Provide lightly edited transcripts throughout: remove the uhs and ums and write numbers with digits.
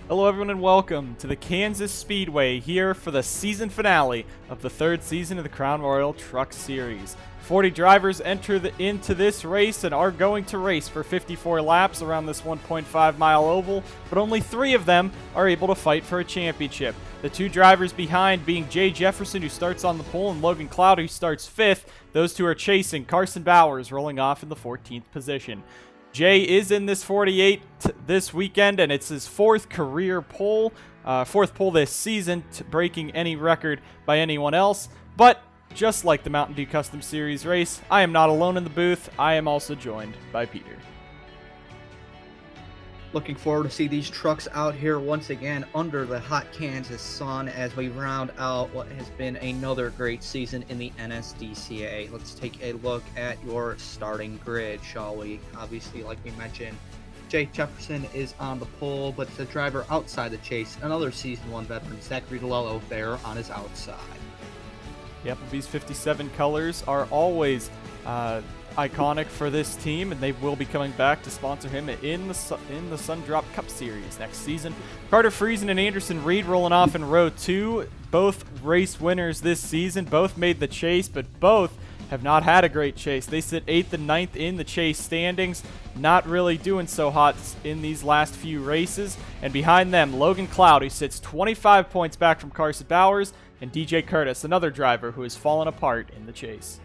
Hello everyone and welcome to the Kansas Speedway here for the season finale of the third season of the Crown Royal Truck Series. 40 drivers enter into this race and are going to race for 54 laps around this 1.5 mile oval, but only 3 of them are able to fight for a championship. The 2 drivers behind being Jefferson, who starts on the pole, and Logan who starts 5th. Those 2 are chasing Carson Bauers, rolling off in the 14th position. Jay is in this 48 this weekend, and it's his 4th career pole, 4th pole this season, breaking any record by anyone else. But just like the Mountain Dew Custom Series race, I am not alone in the booth. I am also joined by Peter. Looking forward to see these trucks out here once again under the hot Kansas sun as we round out what has been another great season in the NSDCA. Let's take a look at your starting grid, shall we? Obviously, like we mentioned, Jefferson is on the pole, but the driver outside the chase, another Season 1 veteran, Zachary DeLello, there on his outside. Yep, these 57 colors are always iconic for this team, and they will be coming back to sponsor him in the Sundrop Cup Series next season. Carter Friesen and Anderson Reed rolling off in row 2, both race winners this season. Both made the chase, but both have not had a great chase. They sit 8th and 9th in the chase standings, not really doing so hot in these last few races. And behind them, Logan who sits 25 points back from Carson Bauers, and DJ Curtis, another driver who has fallen apart in the chase.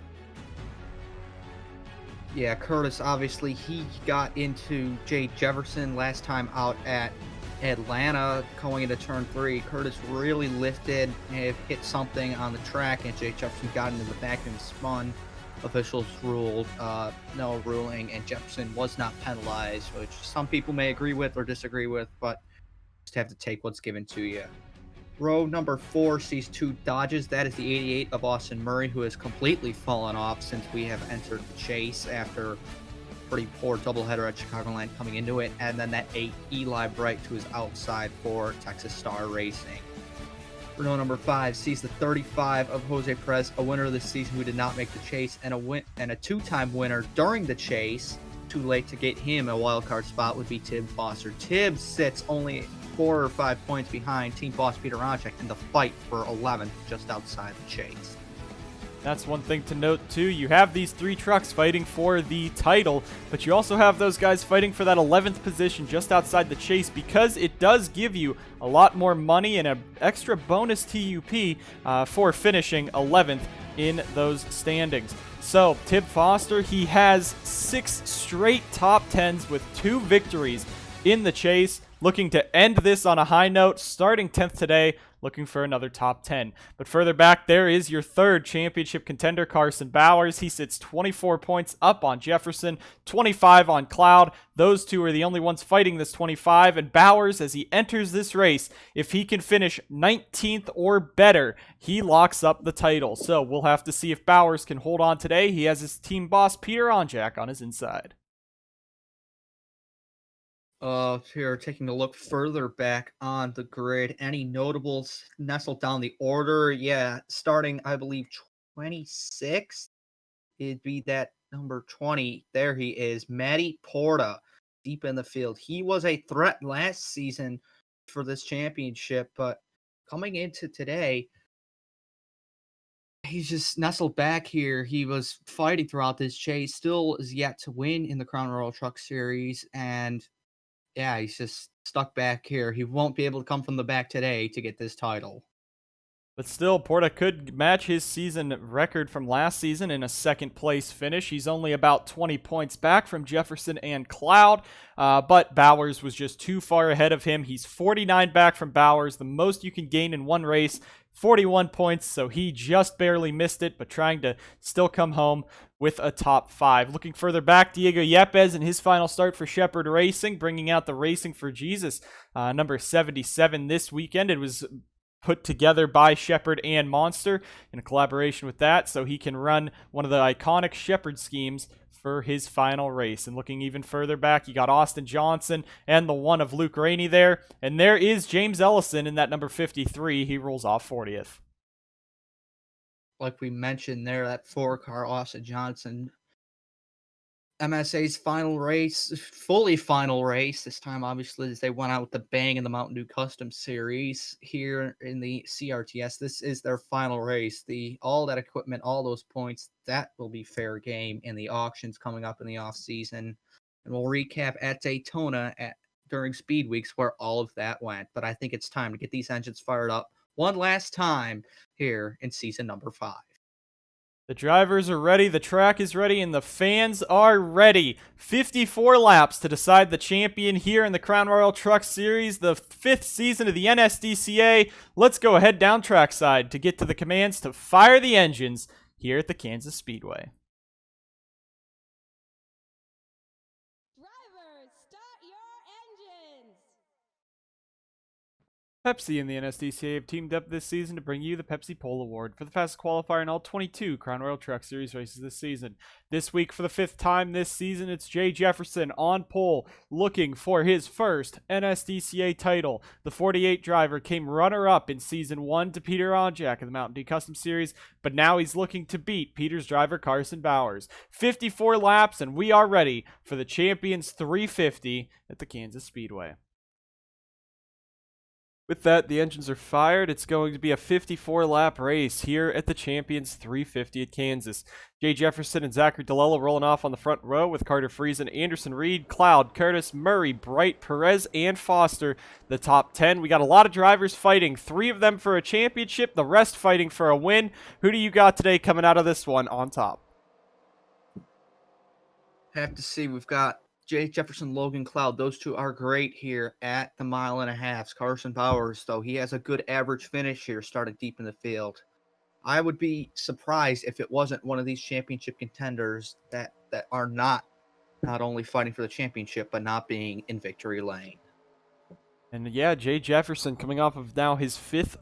Yeah, Curtis, obviously, he got into Jefferson last time out at Atlanta going into turn 3. Curtis really lifted and hit something on the track, and Jefferson got into the back and spun. Officials ruled no ruling, and Jefferson was not penalized, which some people may agree with or disagree with, but just have to take what's given to you. Row number 4 sees 2 Dodges. That is the 88 of Austin Murray, who has completely fallen off since we have entered the chase after pretty poor doubleheader at Chicagoland coming into it. And then that 8 Eli Bright to his outside for Texas Star Racing. Row number 5 sees the 35 of Jose Perez, a winner this season who did not make the chase, and a 2-time winner during the chase. Too late to get him a wildcard spot would be Tib Foster. Tib sits only 4 or 5 points behind team boss Peter Ronchek in the fight for 11th, just outside the chase. That's one thing to note too. You have these 3 trucks fighting for the title, but you also have those guys fighting for that 11th position just outside the chase, because it does give you a lot more money and an extra bonus TUP for finishing 11th in those standings. So Tib Foster, he has 6 straight top 10s with 2 victories in the chase, looking to end this on a high note, starting 10th today, looking for another top 10. But further back, there is your 3rd championship contender, Carson Bauers. He sits 24 points up on Jefferson, 25 on Cloud. Those 2 are the only ones fighting this 25. And Bauers, as he enters this race, if he can finish 19th or better, he locks up the title. So we'll have to see if Bauers can hold on today. He has his team boss, Peter Ronchek, on his inside. Here, taking a look further back on the grid, any notables nestled down the order? Yeah, starting, I believe, 26th, it'd be that number 20. There he is, Matty Porta, deep in the field. He was a threat last season for this championship, but coming into today, he's just nestled back here. He was fighting throughout this chase, still is yet to win in the Crown Royal Truck Series, and yeah, he's just stuck back here. He won't be able to come from the back today to get this title. But still, Porta could match his season record from last season in a 2nd place finish. He's only about 20 points back from Jefferson and Cloud, but Bauers was just too far ahead of him. He's 49 back from Bauers, the most you can gain in one race, 41 points, so he just barely missed it, but trying to still come home with a top 5. Looking further back, Diego Yepes in his final start for Shepherd Racing, bringing out the Racing for Jesus, number 77 this weekend. It was put together by Shepherd and Monster in a collaboration with that, so he can run one of the iconic Shepherd schemes for his final race. And looking even further back, you got Austin Johnson and the one of Luke Rainey there. And there is James Ellison in that number 53. He rolls off 40th. Like we mentioned there, that 4-car Austin Johnson MSA's final race, fully final race. This time, obviously, as they went out with the bang in the Mountain Dew Custom Series here in the CRTS. This is their final race. All that equipment, all those points, that will be fair game in the auctions coming up in the off season. And we'll recap at Daytona during Speed Weeks where all of that went. But I think it's time to get these engines fired up one last time here in season number 5. The drivers are ready, the track is ready, and the fans are ready. 54 laps to decide the champion here in the Crown Royal Truck Series, the 5th season of the NSDCA. Let's go ahead down trackside to get to the commands to fire the engines here at the Kansas Speedway. Drivers, start your engines! Pepsi and the NSDCA have teamed up this season to bring you the Pepsi Pole Award for the fastest qualifier in all 22 Crown Royal Truck Series races this season. This week, for the 5th time this season, it's Jay Jefferson on pole, looking for his first NSDCA title. The 48 driver came runner-up in Season 1 to Peter Onjak in the Mountain Dew Custom Series, but now he's looking to beat Peter's driver Carson Bauers. 54 laps, and we are ready for the Champions 350 at the Kansas Speedway. With that, the engines are fired. It's going to be a 54-lap race here at the Champions 350 at Kansas. Jay Jefferson and Zachary DeLello rolling off on the front row with Carter Friesen, Anderson, Reed, Cloud, Curtis, Murray, Bright, Perez, and Foster. The top 10. We got a lot of drivers fighting. 3 of them for a championship, the rest fighting for a win. Who do you got today coming out of this one on top? Have to see. We've got Jay Jefferson, Logan, Cloud. Those two are great here at the 1.5 miles. Carson Bauers, though, he has a good average finish here, started deep in the field. I would be surprised if it wasn't one of these championship contenders that are not only fighting for the championship, but not being in victory lane. And yeah, Jay Jefferson coming off of now his 4th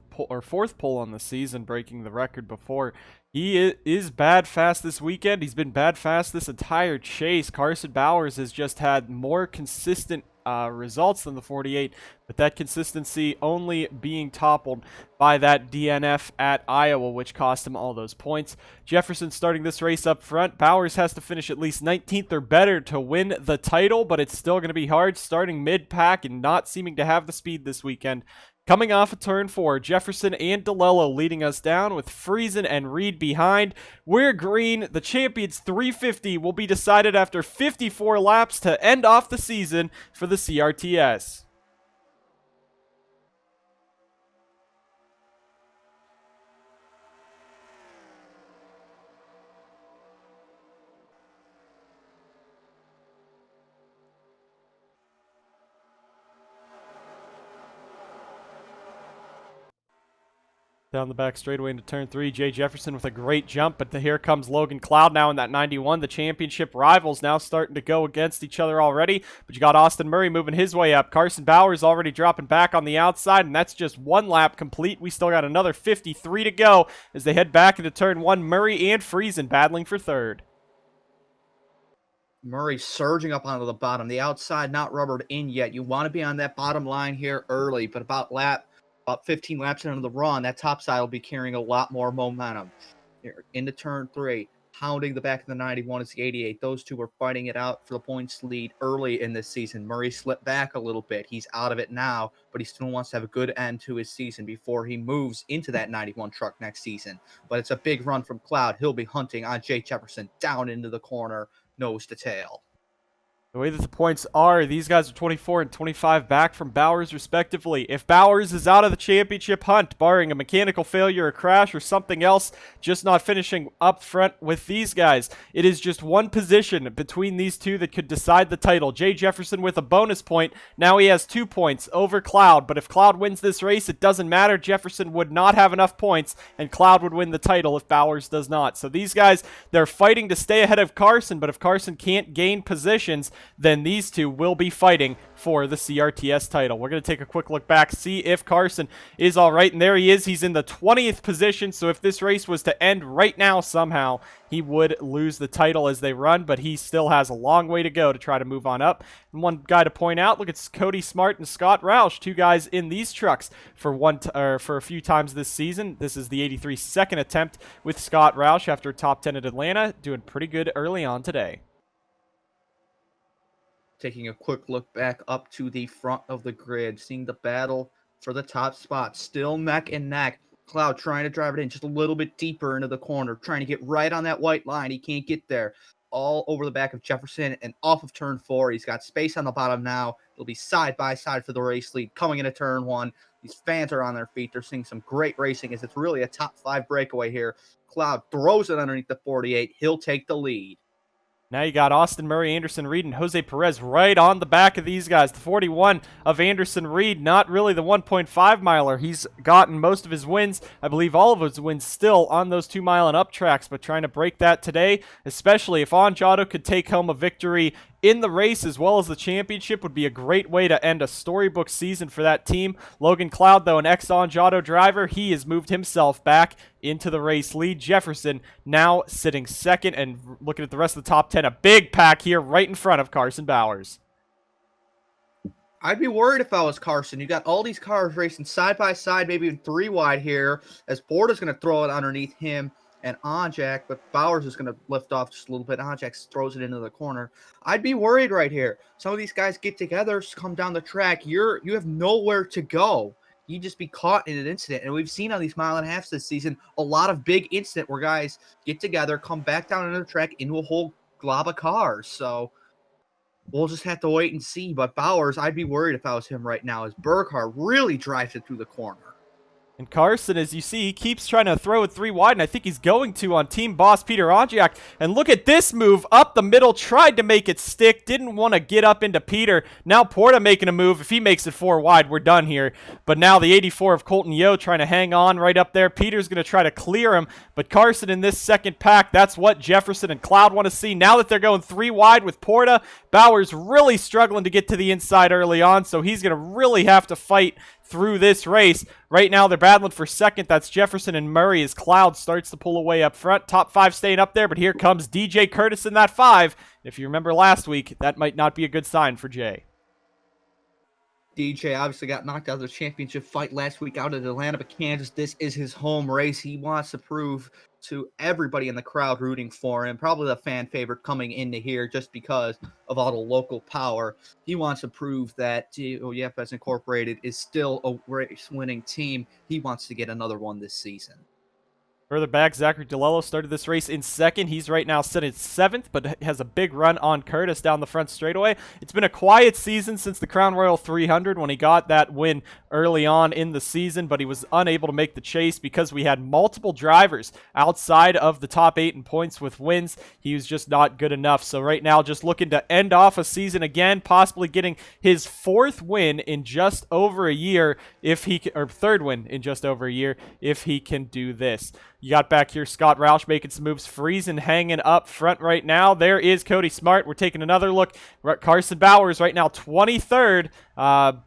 pole on the season, breaking the record before. He is bad fast this weekend. He's been bad fast this entire chase. Carson Bauers has just had more consistent results than the 48, but that consistency only being toppled by that DNF at Iowa, which cost him all those points. Jefferson starting this race up front. Bauers has to finish at least 19th or better to win the title, but it's still going to be hard starting mid-pack and not seeming to have the speed this weekend. Coming off of turn 4, Jefferson and DeLello leading us down with Friesen and Reed behind. We're green. The Champions 350 will be decided after 54 laps to end off the season for the CRTS. Down the back straightaway into turn 3, Jay Jefferson with a great jump, but here comes Logan Cloud now in that 91. The championship rivals now starting to go against each other already, but you got Austin Murray moving his way up. Carson Bauers already dropping back on the outside, and that's just 1 lap complete. We still got another 53 to go as they head back into turn 1. Murray and Friesen battling for 3rd. Murray surging up onto the bottom. The outside not rubbered in yet. You want to be on that bottom line here early, but about 15 laps into the run, that top side will be carrying a lot more momentum. Here into turn 3, hounding the back of the 91 is the 88. Those two were fighting it out for the points lead early in this season. Murray slipped back a little bit. He's out of it now, but he still wants to have a good end to his season before he moves into that 91 truck next season. But it's a big run from Cloud. He'll be hunting on Jay Jefferson down into the corner, nose to tail. The way that the points are, these guys are 24 and 25 back from Bauers respectively. If Bauers is out of the championship hunt, barring a mechanical failure, a crash, or something else, just not finishing up front with these guys, it is just 1 position between these two that could decide the title. Jay Jefferson with a bonus point. Now he has 2 points over Cloud, but if Cloud wins this race, it doesn't matter. Jefferson would not have enough points, and Cloud would win the title if Bauers does not. So these guys, they're fighting to stay ahead of Carson, but if Carson can't gain positions, then these two will be fighting for the CRTS title. We're going to take a quick look back, see if Carson is all right, and there he is. He's in the 20th position, so if this race was to end right now somehow, he would lose the title as they run, but he still has a long way to go to try to move on up. And one guy to point out, look at Cody Smart and Scott Roush, 2 guys in these trucks for a few times this season. This is the 83 second attempt with Scott Roush after top 10 at Atlanta, doing pretty good early on today. Taking a quick look back up to the front of the grid, seeing the battle for the top spot, still neck and neck. Cloud trying to drive it in just a little bit deeper into the corner, trying to get right on that white line. He can't get there. All over the back of Jefferson and off of turn 4. He's got space on the bottom now. It'll be side by side for the race lead coming into turn 1. These fans are on their feet. They're seeing some great racing as it's really a top 5 breakaway here. Cloud throws it underneath the 48. He'll take the lead. Now you got Austin Murray, Anderson Reed, and Jose Perez right on the back of these guys. The 41 of Anderson Reed, not really the 1.5 miler. He's gotten most of his wins, I believe all of his wins still on those 2 mile and up tracks, but trying to break that today, especially if Anjado could take home a victory in the race as well as the championship, would be a great way to end a storybook season for that team. Logan Cloud, though, an ex-Anjado driver, he has moved himself back into the race lead. Jefferson now sitting second, and looking at the rest of the top 10, a big pack here right in front of Carson Bauers. I'd be worried if I was Carson. You got all these cars racing side by side, maybe even 3 wide here, as Borda's going to throw it underneath him and Onjak, but Bowers is going to lift off just a little bit. Onjak throws it into the corner. I'd be worried right here. Some of these guys get together, come down the track. You have nowhere to go. You just be caught in an incident. And we've seen on these mile and a halves this season a lot of big incident where guys get together, come back down into the track into a whole glob of cars. So we'll just have to wait and see. But Bowers, I'd be worried if I was him right now, as Burkhardt really drives it through the corner. And Carson, as you see, he keeps trying to throw it 3 wide, and I think he's going to on team boss Peter Onjak. And look at this move up the middle, tried to make it stick, didn't want to get up into Peter. Now Porta making a move. If he makes it 4 wide, we're done here. But now the 84 of Colton Yo trying to hang on right up there. Peter's going to try to clear him, but Carson in this second pack, that's what Jefferson and Cloud want to see. Now that they're going 3 wide with Porta, Bauer's really struggling to get to the inside early on, so he's going to really have to fight through this race. Right now, they're battling for second. That's Jefferson and Murray as Cloud starts to pull away up front. Top 5 staying up there, but here comes DJ Curtis in that 5. If you remember last week, that might not be a good sign for Jay. DJ obviously got knocked out of the championship fight last week out at Atlanta, but Kansas, this is his home race. He wants to prove to everybody in the crowd rooting for him, probably the fan favorite coming into here just because of all the local power. He wants to prove that Yepes Incorporated is still a race-winning team. He wants to get another one this season. Further back, Zachary DeLello started this race in second. He's right now sitting 7th, but has a big run on Curtis down the front straightaway. It's been a quiet season since the Crown Royal 300 when he got that win early on in the season, but he was unable to make the chase because we had multiple drivers outside of the top 8 in points with wins. He was just not good enough. So right now, just looking to end off a season again, possibly getting his 4th win in just over a year, if he or 3rd win in just over a year, if he can do this. You got back here Scott Roush making some moves. Friesen hanging up front right now. There is Cody Smart. We're taking another look. Carson Bauers right now 23rd,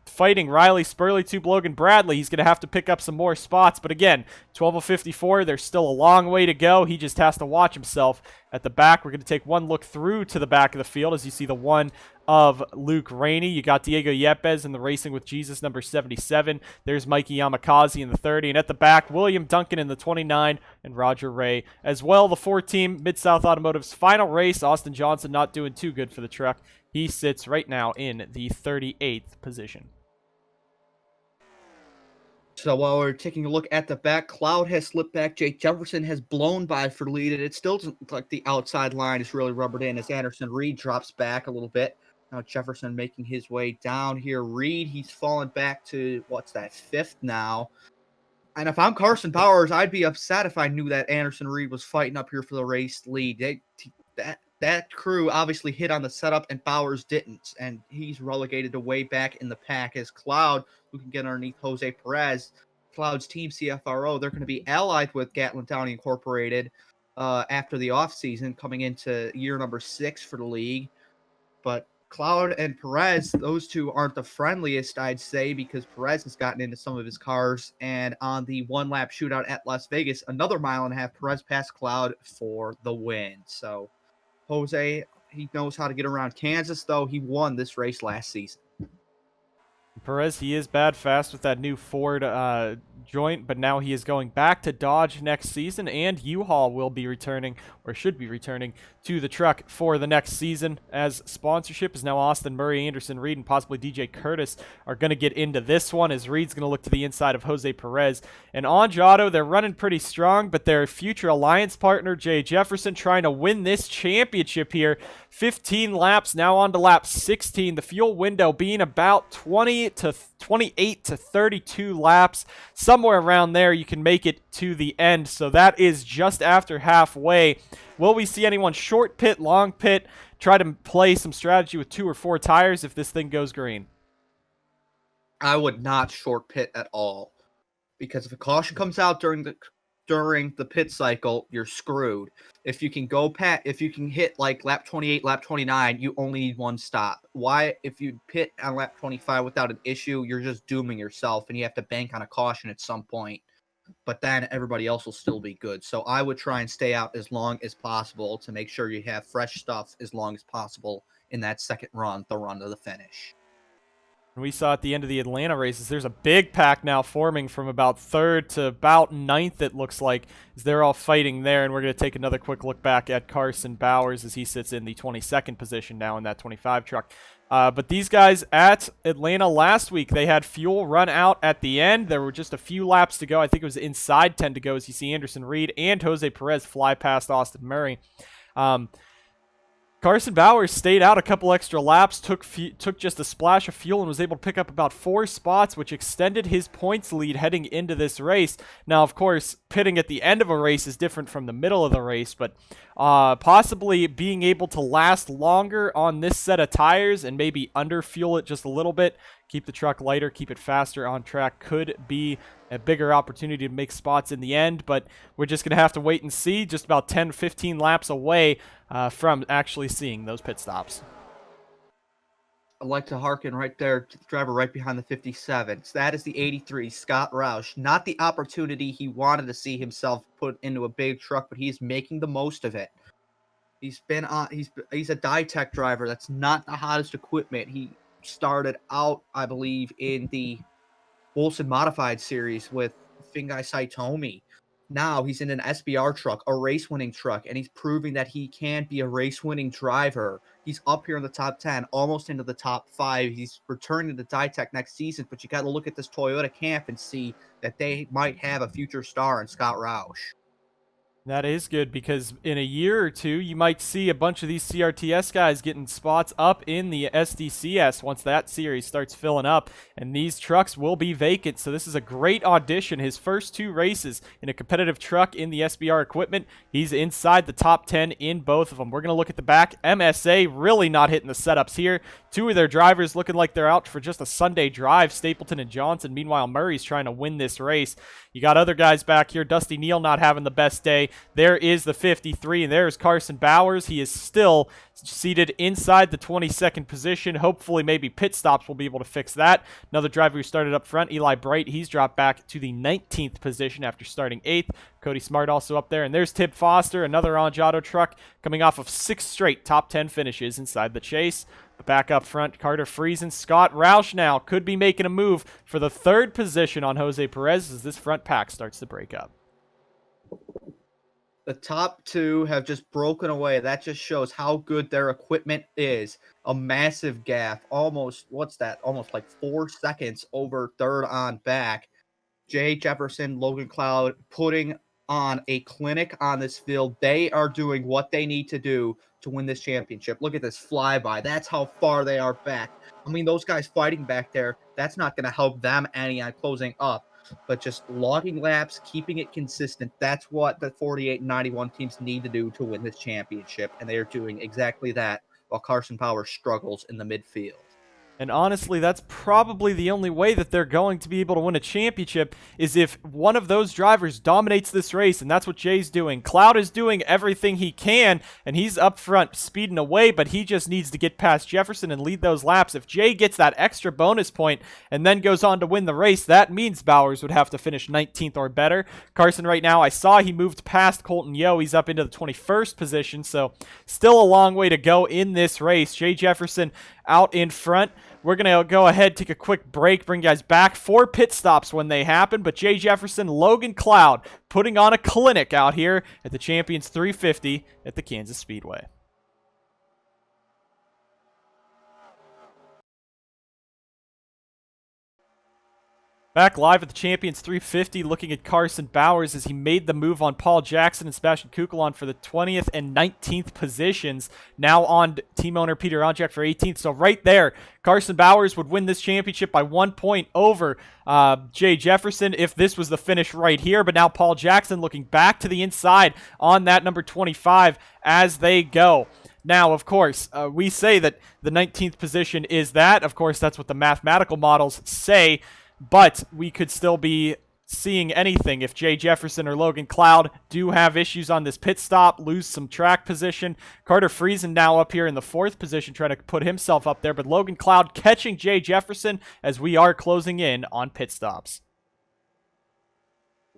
fighting Riley Spurley, Logan Bradley. He's going to have to pick up some more spots. But again, 12 of 54. There's still a long way to go. He just has to watch himself at the back. We're going to take one look through to the back of the field as you see the 1 of Luke Rainey. You got Diego Yepes in the Racing with Jesus number 77. There's Mikey Yamakaze in the 30. And at the back, William Duncan in the 29 and Roger Ray as well. The 4-team Mid-South Automotive's final race. Austin Johnson not doing too good for the truck. He sits right now in the 38th position. So while we're taking a look at the back, Cloud has slipped back. Jake Jefferson has blown by for lead, and it still doesn't look like the outside line is really rubbered in as Anderson Reed drops back a little bit. Now Jefferson making his way down here. Reed, he's fallen back to, what's that, 5th now. And if I'm Carson Bauers, I'd be upset if I knew that Anderson Reed was fighting up here for the race lead. That crew obviously hit on the setup, and Bauers didn't. And he's relegated to way back in the pack as Cloud, who can get underneath Jose Perez. Cloud's team, CFRO, they're going to be allied with Gatlin Downey Incorporated after the offseason, coming into year number 6 for the league. But Cloud and Perez, those two aren't the friendliest, I'd say, because Perez has gotten into some of his cars. And on the 1-lap shootout at Las Vegas, another mile and a half, Perez passed Cloud for the win. So Jose, he knows how to get around Kansas, though. He won this race last season. Perez, he is bad fast with that new Ford joint, but now he is going back to Dodge next season, and U-Haul will be returning, or should be returning, to the truck for the next season, as sponsorship is now Austin Murray, Anderson Reed, and possibly DJ Curtis are going to get into this one, as Reed's going to look to the inside of Jose Perez. And on Auto, they're running pretty strong, but their future alliance partner, Jay Jefferson, trying to win this championship here. 15 laps, now on to lap 16. The fuel window being about 28 to 32 laps. Somewhere around there, you can make it to the end. So that is just after halfway. Will we see anyone short pit, long pit, try to play some strategy with 2 or 4 tires if this thing goes green? I would not short pit at all, because if a caution comes out during the pit cycle, you're screwed. If you can hit like lap 28, lap 29, you only need 1 stop. Why? If you pit on lap 25 without an issue, you're just dooming yourself, and you have to bank on a caution at some point. But then everybody else will still be good. So I would try and stay out as long as possible to make sure you have fresh stuff as long as possible in that second run, the run to the finish. And we saw at the end of the Atlanta races, there's a big pack now forming from about 3rd to about 9th, it looks like, as they're all fighting there. And we're going to take another quick look back at Carson Bauers as he sits in the 22nd position now in that 25 truck. But these guys at Atlanta last week, they had fuel run out at the end. There were just a few laps to go. I think it was inside 10 to go as you see Anderson Reed and Jose Perez fly past Austin Murray. Carson Bauers stayed out a couple extra laps, took just a splash of fuel, and was able to pick up about 4 spots, which extended his points lead heading into this race. Now, of course, pitting at the end of a race is different from the middle of the race, but possibly being able to last longer on this set of tires and maybe underfuel it just a little bit, keep the truck lighter, keep it faster on track, could be a bigger opportunity to make spots in the end, but we're just going to have to wait and see. Just about 10-15 laps away from actually seeing those pit stops. I'd like to hearken right there to the driver right behind the 57. So that is the 83, Scott Roush. Not the opportunity he wanted to see himself put into a big truck, but he's making the most of it. He's a Ditech driver. That's not the hottest equipment. He started out, I believe, in the Wilson Modified Series with Fingai Saitomi. Now he's in an SBR truck, a race-winning truck, and he's proving that he can be a race-winning driver. He's up here in the top 10, almost into the top 5. He's returning to Ditech next season, but you got to look at this Toyota camp and see that they might have a future star in Scott Roush. That is good, because in a year or two, you might see a bunch of these CRTS guys getting spots up in the SDCS once that series starts filling up, and these trucks will be vacant. So this is a great audition. His first 2 races in a competitive truck in the SBR equipment, he's inside the top 10 in both of them. We're going to look at the back. MSA really not hitting the setups here. 2 of their drivers looking like they're out for just a Sunday drive, Stapleton and Johnson. Meanwhile, Murray's trying to win this race. You got other guys back here. Dusty Neal not having the best day. There is the 53, and there's Carson Bauers. He is still seated inside the 22nd position. Hopefully, maybe pit stops will be able to fix that. Another driver who started up front, Eli Bright, he's dropped back to the 19th position after starting 8th. Cody Smart also up there. And there's Tib Foster, another Auto truck, coming off of 6 straight top 10 finishes inside the chase. But back up front, Carter Friesen. Scott Roush now could be making a move for the 3rd position on Jose Perez as this front pack starts to break up. The top 2 have just broken away. That just shows how good their equipment is. A massive gap. Almost, almost like 4 seconds over 3rd on back. Jay Jefferson, Logan Cloud putting on a clinic on this field. They are doing what they need to do to win this championship. Look at this flyby. That's how far they are back. I mean, those guys fighting back there, that's not going to help them any on closing up. But just logging laps, keeping it consistent, that's what the 48 and 91 teams need to do to win this championship. And they are doing exactly that while Carson Bauers struggles in the midfield. And honestly, that's probably the only way that they're going to be able to win a championship is if one of those drivers dominates this race, and that's what Jay's doing. Cloud is doing everything he can, and he's up front speeding away, but he just needs to get past Jefferson and lead those laps. If Jay gets that extra bonus point and then goes on to win the race, that means Bauers would have to finish 19th or better. Carson right now, I saw he moved past Colton Yo. He's up into the 21st position, so still a long way to go in this race. Jay Jefferson out in front. We're going to go ahead, take a quick break, bring you guys back for pit stops when they happen. But Jay Jefferson, Logan Cloud putting on a clinic out here at the Champions 350 at the Kansas Speedway. Back live at the Champions 350, looking at Carson Bauers as he made the move on Paul Jackson and Sebastian Kukulon for the 20th and 19th positions. Now on team owner Peter Onjak for 18th. So right there, Carson Bauers would win this championship by 1 point over Jay Jefferson if this was the finish right here. But now Paul Jackson looking back to the inside on that number 25 as they go. Now, of course, we say that the 19th position is that. Of course, that's what the mathematical models say. But we could still be seeing anything if Jay Jefferson or Logan Cloud do have issues on this pit stop, lose some track position. Carter Friesen now up here in the 4th position trying to put himself up there, but Logan Cloud catching Jay Jefferson as we are closing in on pit stops.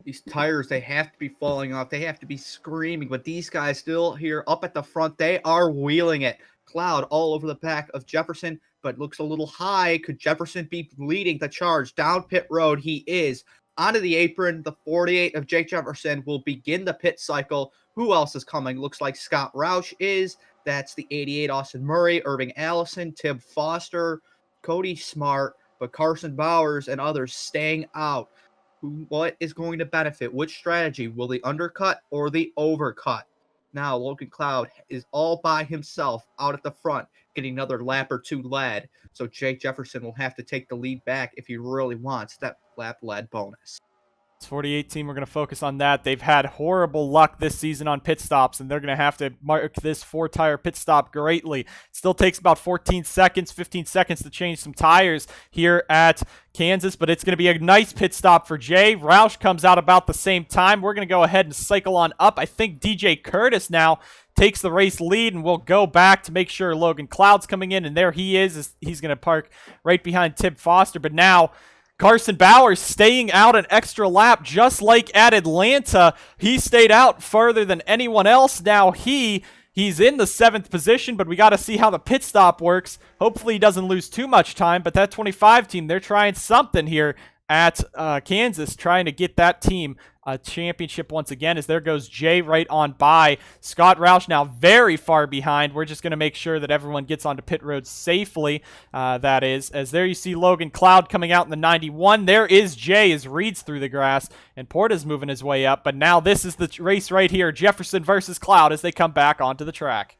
These tires, they have to be falling off. They have to be screaming, but these guys still here up at the front, they are wheeling it. Cloud all over the back of Jefferson, but looks a little high. Could Jefferson be leading the charge down pit road? He is. Onto the apron, the 48 of Jake Jefferson will begin the pit cycle. Who else is coming? Looks like Scott Roush is. That's the 88 Austin Murray, Irving Allison, Tim Foster, Cody Smart, but Carson Bauers and others staying out. What is going to benefit? Which strategy? Will the undercut or the overcut? Now, Logan Cloud is all by himself out at the front, getting another lap or two led. So Jake Jefferson will have to take the lead back if he really wants that lap lead bonus. This 48 team, we're going to focus on that. They've had horrible luck this season on pit stops, and they're going to have to mark this 4-tire pit stop greatly. It still takes about 14 seconds, 15 seconds to change some tires here at Kansas, but it's going to be a nice pit stop for Jay. Roush comes out about the same time. We're going to go ahead and cycle on up. I think DJ Curtis now takes the race lead, and we'll go back to make sure Logan Cloud's coming in, and there he is. He's going to park right behind Tim Foster, but now Carson Bauers staying out an extra lap just like at Atlanta. He stayed out further than anyone else. Now he's in the 7th position, but we got to see how the pit stop works. Hopefully he doesn't lose too much time, but that 25 team, they're trying something here at Kansas, trying to get that team a championship once again, as there goes Jay right on by. Scott Roush now very far behind. We're just going to make sure that everyone gets onto pit road safely, that is. As there you see Logan Cloud coming out in the 91. There is Jay as Reed's through the grass, and Porta's moving his way up. But now this is the race right here, Jefferson versus Cloud, as they come back onto the track.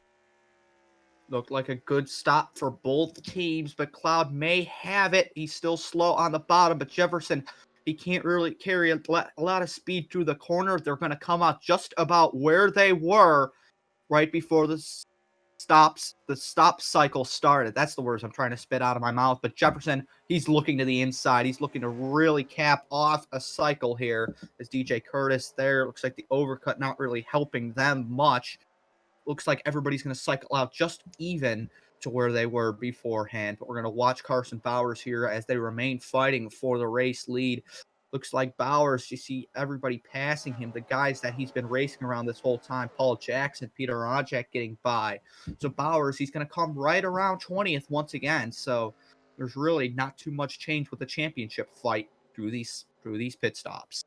Looked like a good stop for both teams, but Cloud may have it. He's still slow on the bottom, but Jefferson, he can't really carry a lot of speed through the corner. They're going to come out just about where they were right before the stop cycle started. That's the words I'm trying to spit out of my mouth. But Jefferson, he's looking to the inside. He's looking to really cap off a cycle here. As DJ Curtis there, looks like the overcut not really helping them much. Looks like everybody's going to cycle out just even to where they were beforehand. But we're going to watch Carson Bauers here as they remain fighting for the race lead. Looks like Bauers, you see everybody passing him, the guys that he's been racing around this whole time. Paul Jackson, Peter Onjak getting by. So Bauers, he's going to come right around 20th once again. So there's really not too much change with the championship fight through these pit stops.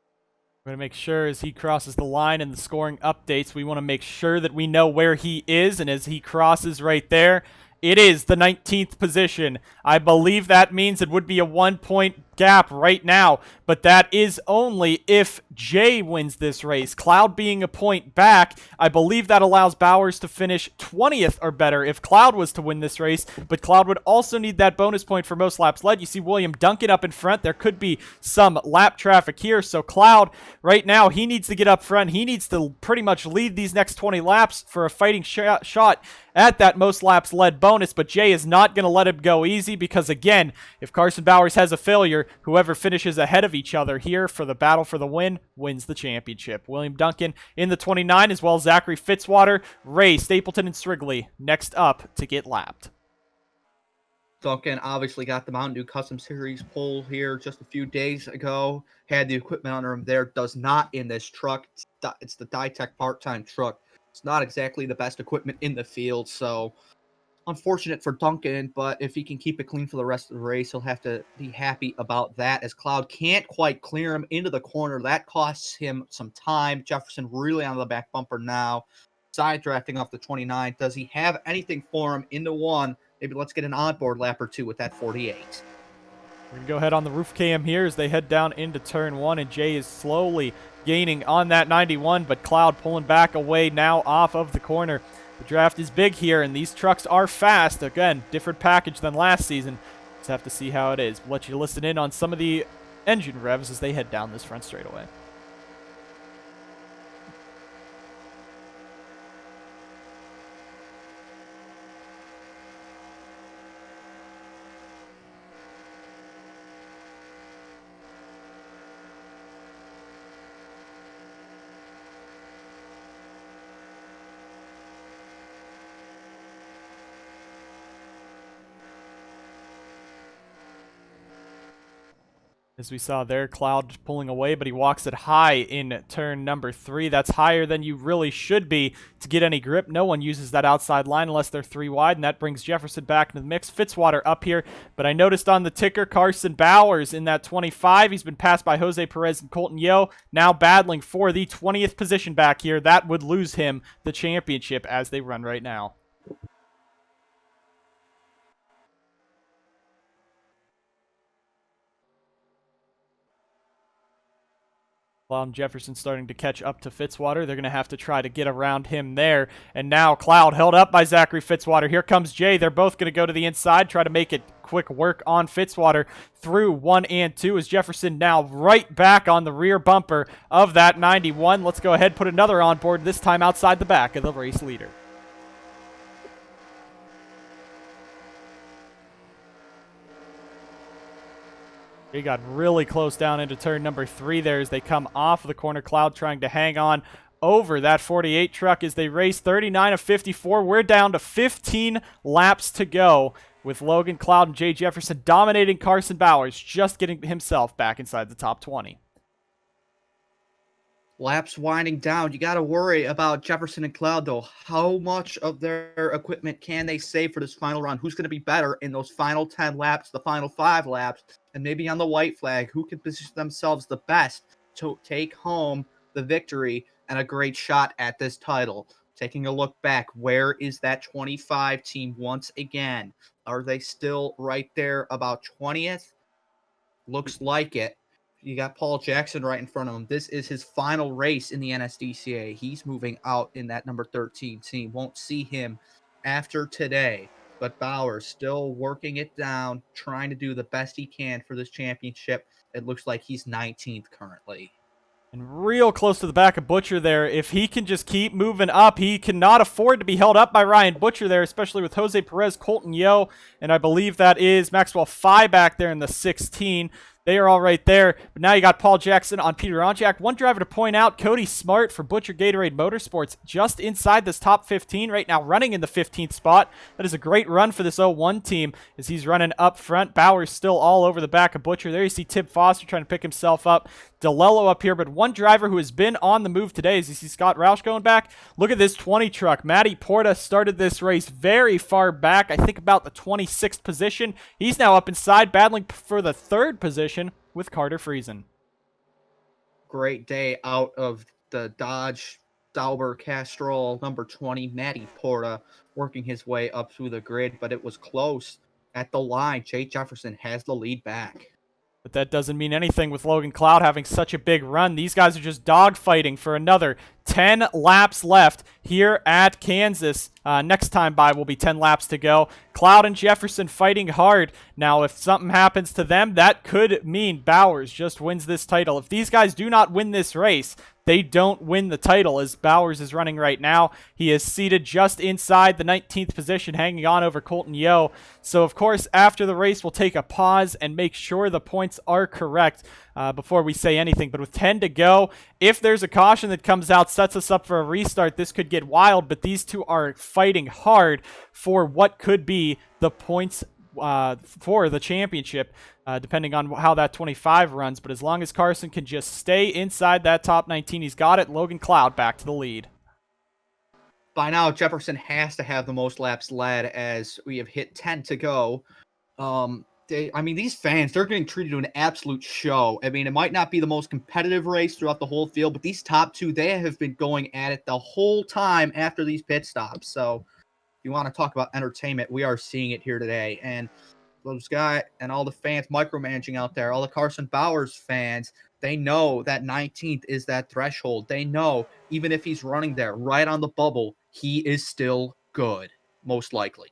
We're going to make sure as he crosses the line in the scoring updates, we want to make sure that we know where he is. And as he crosses right there, it is the 19th position. I believe that means it would be a 1-point gap right now, but that is only if Jay wins this race. Cloud being a point back, I believe that allows Bauers to finish 20th or better if Cloud was to win this race, but Cloud would also need that bonus point for most laps led. You see William Duncan up in front. There could be some lap traffic here, so Cloud right now, he needs to get up front. He needs to pretty much lead these next 20 laps for a fighting shot at that most laps led bonus, but Jay is not going to let him go easy because, again, if Carson Bauers has a failure, whoever finishes ahead of each other here for the battle for the win wins the championship. William Duncan in the 29, as well as Zachary Fitzwater, Ray, Stapleton, and Strigley next up to get lapped. Duncan obviously got the Mountain Dew Custom Series pole here just a few days ago. Had the equipment under him there. Does not in this truck. It's the Ditech part-time truck. It's not exactly the best equipment in the field, so unfortunate for Duncan, but if he can keep it clean for the rest of the race, he'll have to be happy about that, as Cloud can't quite clear him into the corner. That costs him some time. Jefferson really on the back bumper now, side drafting off the 29. Does he have anything for him into one? Maybe let's get an onboard lap or two with that 48. We're going to go ahead on the roof cam here as they head down into turn 1, and Jay is slowly gaining on that 91, but Cloud pulling back away now off of the corner. The draft is big here, and these trucks are fast. Again, different package than last season. Let's have to see how it is. We'll let you listen in on some of the engine revs as they head down this front straightaway. As we saw there, Cloud pulling away, but he walks it high in turn number 3. That's higher than you really should be to get any grip. No one uses that outside line unless they're 3 wide, and that brings Jefferson back into the mix. Fitzwater up here, but I noticed on the ticker, Carson Bauers in that 25. He's been passed by Jose Perez and Colton Yo, now battling for the 20th position back here. That would lose him the championship as they run right now. And Jefferson starting to catch up to Fitzwater. They're going to have to try to get around him there. And now Cloud held up by Zachary Fitzwater. Here comes Jay. They're both going to go to the inside, try to make it quick work on Fitzwater through 1 and 2 as Jefferson now right back on the rear bumper of that 91. Let's go ahead, put another on board, this time outside the back of the race leader. He got really close down into turn number 3 there as they come off of the corner. Cloud trying to hang on over that 48 truck as they race 39 of 54. We're down to 15 laps to go with Logan, Cloud, and Jay Jefferson dominating Carson Bauers, just getting himself back inside the top 20. Laps winding down. You got to worry about Jefferson and Cloud, though. How much of their equipment can they save for this final run? Who's going to be better in those final 10 laps, the final 5 laps, and maybe on the white flag? Who can position themselves the best to take home the victory and a great shot at this title? Taking a look back, where is that 25 team once again? Are they still right there about 20th? Looks like it. You got Paul Jackson right in front of him. This is his final race in the NSDCA. He's moving out in that number 13 team. Won't see him after today. But Bauer still working it down, trying to do the best he can for this championship. It looks like he's 19th currently. And real close to the back of Butcher there. If he can just keep moving up, he cannot afford to be held up by Ryan Butcher there, especially with Jose Perez, Colton Yo, and I believe that is Maxwell Phi back there in the 16. They are all right there. But now you got Paul Jackson on Peter Onjak. One driver to point out, Cody Smart for Butcher Gatorade Motorsports, just inside this top 15 right now, running in the 15th spot. That is a great run for this 01 team as he's running up front. Bauer's still all over the back of Butcher. There you see Tim Foster trying to pick himself up. DeLello up here, but one driver who has been on the move today is you see Scott Roush going back. Look at this 20 truck. Matty Porta started this race very far back, I think about the 26th position. He's now up inside, battling for the 3rd position with Carter Friesen. Great day out of the Dodge Dauber Castrol number 20. Matty Porta working his way up through the grid, but it was close at the line. Jay Jefferson has the lead back. But that doesn't mean anything with Logan Cloud having such a big run. These guys are just dogfighting for another 10 laps left here at Kansas. Next time by will be 10 laps to go. Cloud and Jefferson fighting hard. Now, if something happens to them, that could mean Bauers just wins this title. If these guys do not win this race, they don't win the title as Bauers is running right now. He is seated just inside the 19th position, hanging on over Colton Yo. So, of course, after the race, we'll take a pause and make sure the points are correct before we say anything. But with 10 to go, if there's a caution that comes out, sets us up for a restart, this could get wild. But these two are fighting hard for what could be the points for the championship, depending on how that 25 runs. But as long as Carson can just stay inside that top 19, he's got it. Logan Cloud back to the lead. By now, Jefferson has to have the most laps led as we have hit 10 to go. These fans, they're getting treated to an absolute show. I mean, it might not be the most competitive race throughout the whole field, but these top two, they have been going at it the whole time after these pit stops. So if you want to talk about entertainment, we are seeing it here today. And those guys and all the fans micromanaging out there, all the Carson Bauers fans, they know that 19th is that threshold. They know even if he's running there right on the bubble, he is still good, most likely.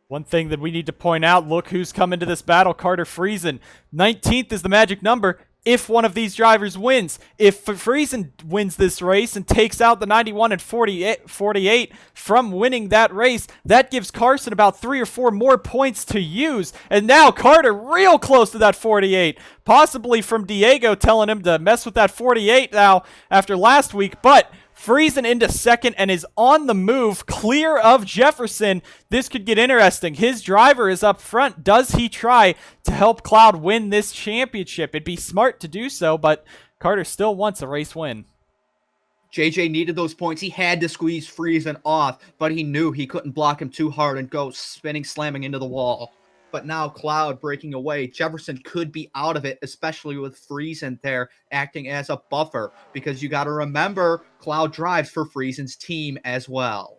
One thing that we need to point out, look who's come into this battle, Carter Friesen. 19th is the magic number if one of these drivers wins. If Friesen wins this race and takes out the 91 and 48 from winning that race, that gives Carson about 3 or 4 more points to use. And now Carter real close to that 48. Possibly from Diego telling him to mess with that 48 now after last week, but Friesen into second and is on the move, clear of Jefferson. This could get interesting. His driver is up front. Does he try to help Cloud win this championship? It'd be smart to do so, but Carter still wants a race win. JJ needed those points. He had to squeeze Friesen off, but he knew he couldn't block him too hard and go spinning, slamming into the wall. But now Cloud breaking away. Jefferson could be out of it, especially with Friesen there acting as a buffer, because you got to remember Cloud drives for Friesen's team as well.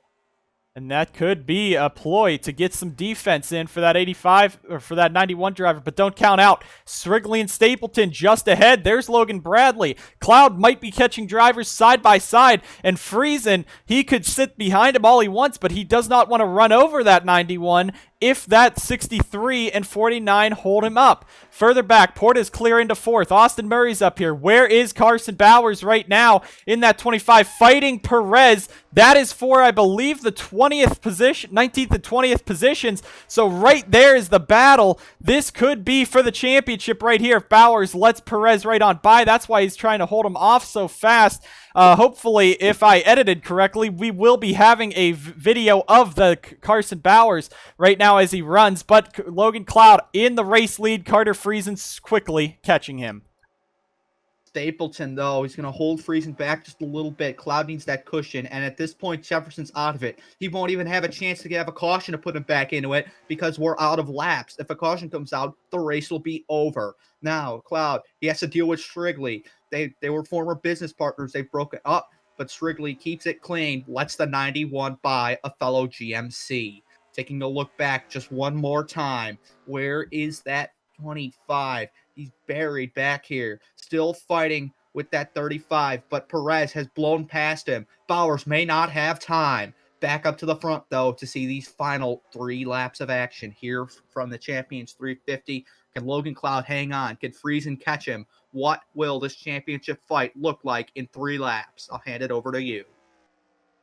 And that could be a ploy to get some defense in for that 85 or for that 91 driver, but don't count out Strigley and Stapleton just ahead. There's Logan Bradley. Cloud might be catching drivers side by side, and Friesen, he could sit behind him all he wants, but he does not want to run over that 91 if that 63 and 49 hold him up. Further back, Porta's clear into fourth. Austin Murray's up here. Where is Carson Bauers right now in that 25 fighting Perez? That is for, I believe, the 20th position, 19th and 20th positions. So right there is the battle. This could be for the championship right here if Bauers lets Perez right on by. That's why he's trying to hold him off so fast. Hopefully, if I edited correctly, we will be having a video of the Carson Bauers right now as he runs. But Logan Cloud in the race lead. Carter Friesen quickly catching him. Stapleton, though, he's going to hold Friesen back just a little bit. Cloud needs that cushion, and at this point, Jefferson's out of it. He won't even have a chance to have a caution to put him back into it because we're out of laps. If a caution comes out, the race will be over. Now, Cloud, he has to deal with Strigley. They were former business partners. They've broken up, but Strigley keeps it clean, lets the 91 by a fellow GMC. Taking a look back just one more time. Where is that 25? He's buried back here, still fighting with that 35, but Perez has blown past him. Bauers may not have time. Back up to the front, though, to see these final 3 laps of action here from the Champions 350. Can Logan Cloud hang on? Can Friesen catch him? What will this championship fight look like in 3 laps? I'll hand it over to you.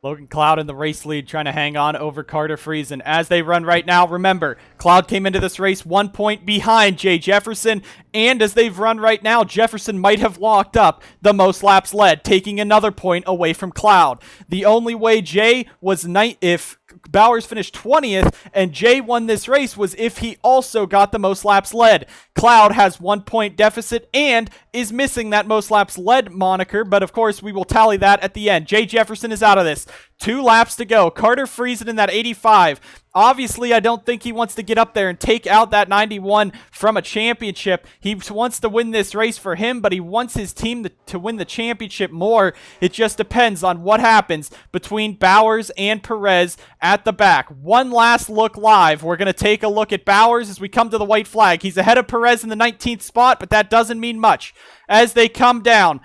Logan Cloud in the race lead trying to hang on over Carter Friesen as they run right now. Remember, Cloud came into this race 1 point behind Jay Jefferson, and as they've run right now, Jefferson might have locked up the most laps led, taking another point away from Cloud. The only way Jay was if Bauers finished 20th and Jay won this race was if he also got the most laps led. Cloud has 1 point deficit and is missing that most laps led moniker, but of course we will tally that at the end. Jay Jefferson is out of this. 2 laps to go. Carter Friesen in that 85. Obviously, I don't think he wants to get up there and take out that 91 from a championship. He wants to win this race for him, but he wants his team to win the championship more. It just depends on what happens between Bauers and Perez at the back. One last look live. We're going to take a look at Bauers as we come to the white flag. He's ahead of Perez in the 19th spot, but that doesn't mean much as they come down.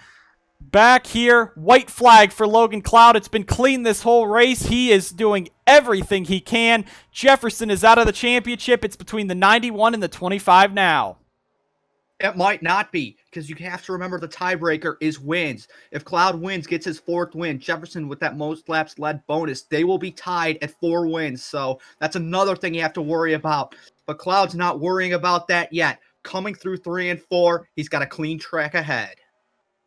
Back here, white flag for Logan Cloud. It's been clean this whole race. He is doing everything he can. Jefferson is out of the championship. It's between the 91 and the 25 now. It might not be, because you have to remember the tiebreaker is wins. If Cloud wins, gets his 4th win, Jefferson with that most laps led bonus, they will be tied at 4 wins. So that's another thing you have to worry about. But Cloud's not worrying about that yet. Coming through 3 and 4, he's got a clean track ahead.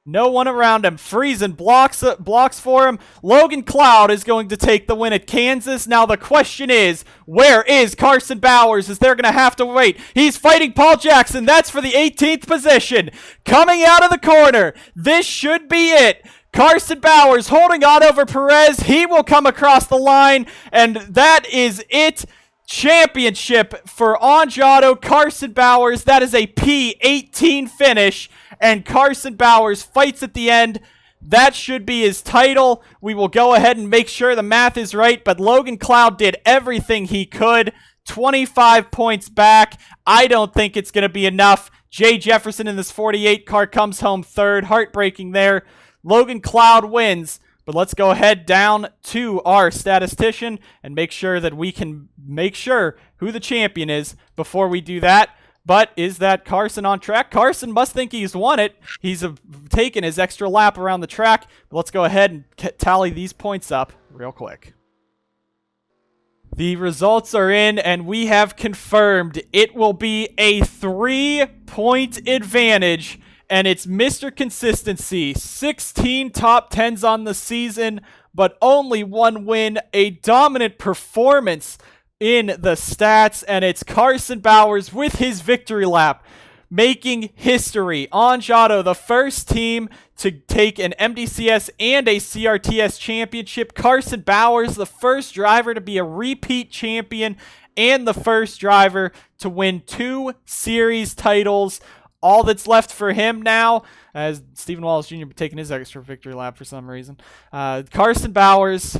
No one around him. Friesen blocks for him. Logan Cloud is going to take the win at Kansas. Now the question is, where is Carson Bauers? Is they're going to have to wait. He's fighting Paul Jackson. That's for the 18th position. Coming out of the corner. This should be it. Carson Bauers holding on over Perez. He will come across the line, and that is it. Championship for Anjado, Carson Bauers. That is a P18 finish, and Carson Bauers fights at the end. That should be his title. We will go ahead and make sure the math is right, but Logan Cloud did everything he could. 25 points back. I don't think it's going to be enough. Jay Jefferson in this 48 car comes home third. Heartbreaking there. Logan Cloud wins, but let's go ahead down to our statistician and make sure that we can make sure who the champion is before we do that. But is that Carson on track? Carson must think he's won it. He's taken his extra lap around the track. But let's go ahead and tally these points up real quick. The results are in, and we have confirmed it will be a 3-point advantage. And it's Mr. Consistency. 16 top 10s on the season, but only one win. A dominant performance in the stats, and it's Carson Bauers with his victory lap, making history. Anjado, the first team to take an MDCS and a CRTS championship. Carson Bauers, the first driver to be a repeat champion and the first driver to win 2 series titles. All that's left for him now, as Stephen Wallace Jr. taking his extra victory lap for some reason. Carson Bauers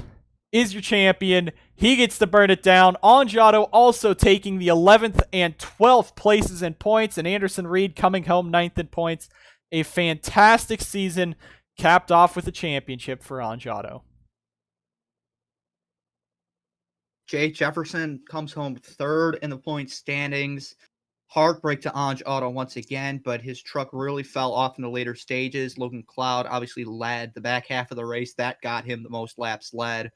is your champion. He gets to burn it down. Anjado also taking the 11th and 12th places in points, and Anderson Reed coming home 9th in points. A fantastic season capped off with a championship for Anjado. Jay Jefferson comes home third in the point standings. Heartbreak to Anjado once again, but his truck really fell off in the later stages. Logan Cloud obviously led the back half of the race. That got him the most laps led.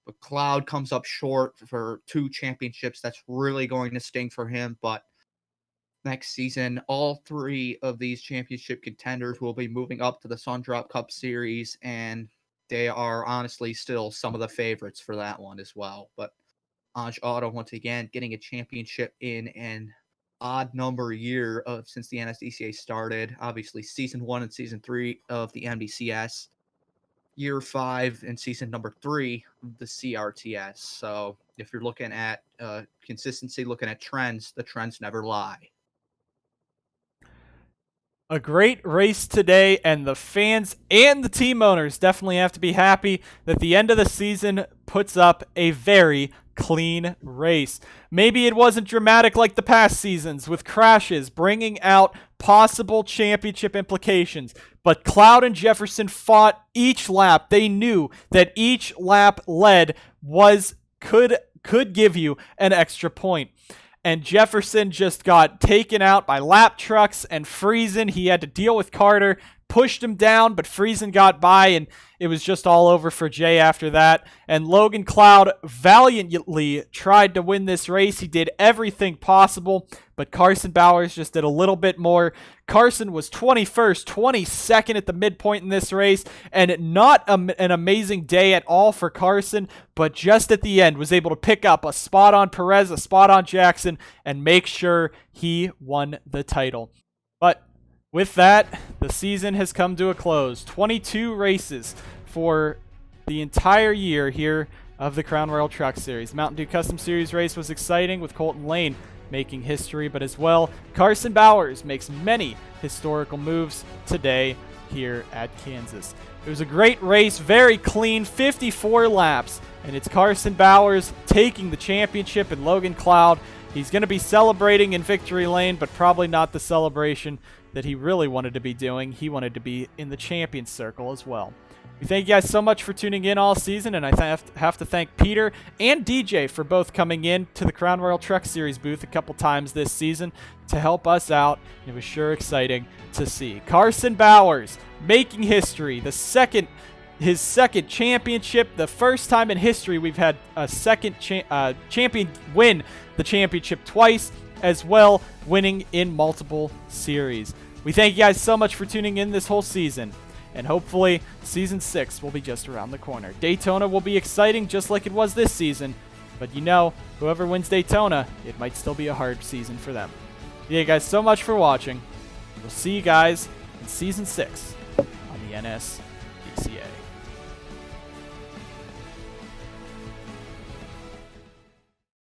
But Cloud comes up short for 2 championships. That's really going to sting for him. But next season, all 3 of these championship contenders will be moving up to the Sundrop Cup Series, and they are honestly still some of the favorites for that one as well. But Anjado, once again, getting a championship in an odd number year since the NSDCA started. Obviously, Season 1 and Season 3 of the MDCS. Year 5 and Season number 3 of the CRTS. So if you're looking at consistency, looking at trends, the trends never lie. A great race today, and the fans and the team owners definitely have to be happy that the end of the season puts up a very clean race. Maybe it wasn't dramatic like the past seasons with crashes bringing out possible championship implications, but Cloud and Jefferson fought each lap. They knew that each lap led could give you an extra point. And Jefferson just got taken out by lap trucks and Friesen. He had to deal with Carter, pushed him down, but Friesen got by, and it was just all over for Jay after that. And Logan Cloud valiantly tried to win this race. He did everything possible, but Carson Bauers just did a little bit more. Carson was 21st, 22nd at the midpoint in this race, and not an amazing day at all for Carson, but just at the end was able to pick up a spot on Perez, a spot on Jackson, and make sure he won the title. But with that, the season has come to a close. 22 races for the entire year here of the Crown Royal Truck Series. Mountain Dew Custom Series race was exciting with Colton Lane making history, but as well, Carson Bauers makes many historical moves today here at Kansas. It was a great race, very clean, 54 laps, and it's Carson Bauers taking the championship, and Logan Cloud, he's going to be celebrating in victory lane, but probably not the celebration that he really wanted to be doing. He wanted to be in the champions circle as well. We thank you guys so much for tuning in all season, and I have to thank Peter and DJ for both coming in to the Crown Royal Truck Series booth a couple times this season to help us out. It was sure exciting to see. Carson Bauers making history, his second championship, the first time in history we've had a second champion win the championship twice, as well winning in multiple series. We thank you guys so much for tuning in this whole season, and hopefully Season 6 will be just around the corner. Daytona will be exciting just like it was this season, but you know, whoever wins Daytona, it might still be a hard season for them. Thank you guys so much for watching. We'll see you guys in Season 6 on the NSDCA.